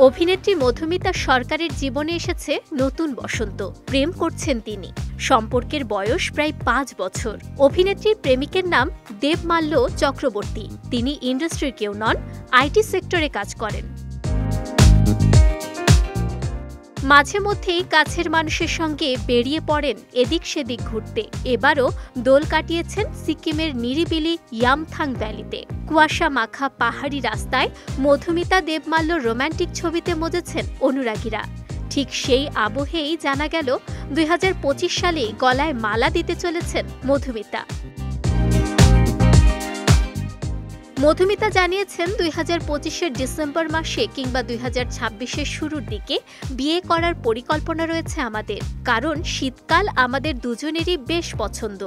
অভিনেত্রী মধুমিতা সরকারের জীবনে এসেছে নতুন বসন্ত। প্রেম করছেন তিনি। সম্পর্কের বয়স প্রায় 5 বছর। অভিনেত্রীর প্রেমিকের নাম দেবমাল্য চক্রবর্তী। তিনি ইন্ডাস্ট্রির কেউ নন, আইটি সেক্টরে কাজ করেন। মাঝে মধ্যেই কাছের মানুষের সঙ্গে বেরিয়ে পড়েন এদিক সেদিক ঘুরতে। এবারও দোল কাটিয়েছেন সিকিমের নিরিবিলি ইয়ামথাং ভ্যালিতে। কুয়াশা মাখা পাহাড়ি রাস্তায় মধুমিতা দেবমাল্য রোমান্টিক ছবিতে মজেছেন অনুরাগীরা। ঠিক সেই আবহেই জানা গেল 2025 সালে গলায় মালা দিতে চলেছেন মধুমিতা। মধুমিতা জানিয়েছেন 2025-এর ডিসেম্বর মাসে কিংবা 2026-এর শুরুর দিকে বিয়ে করার পরিকল্পনা রয়েছে আমাদের, কারণ শীতকাল আমাদের দুজনেরই বেশ পছন্দ।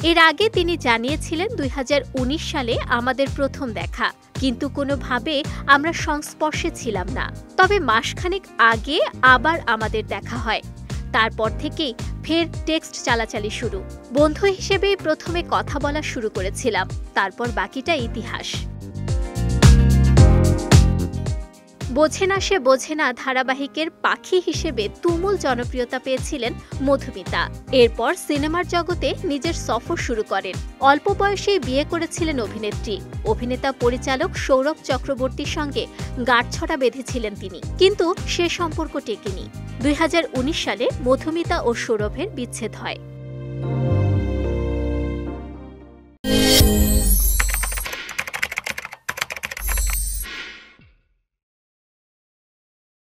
এর আগে তিনি জানিয়েছিলেন 2019 সালে আমাদের প্রথম দেখা, কিন্তু কোনোভাবে আমরা সংস্পর্শে ছিলাম না। তবে মাসখানেক আগে আবার আমাদের দেখা হয়। তারপর থেকেই ফের টেক্সট চালাচালি শুরু। বন্ধু হিসেবেই প্রথমে কথা বলা শুরু করেছিলাম, তারপর বাকিটা ইতিহাস। বোঝে না সে বোঝে না ধারাবাহিকের পাখি হিসেবে তুমুল জনপ্রিয়তা পেয়েছিলেন মধুমিতা। এরপর সিনেমার জগতে নিজের সফর শুরু করেন। অল্প বয়সেই বিয়ে করেছিলেন অভিনেত্রী। অভিনেতা পরিচালক সৌরভ চক্রবর্তীর সঙ্গে গাঁটছড়া বেঁধেছিলেন তিনি, কিন্তু সে সম্পর্ক টেকেনি। 2019 সালে মধুমিতা ও সৌরভের বিচ্ছেদ হয়।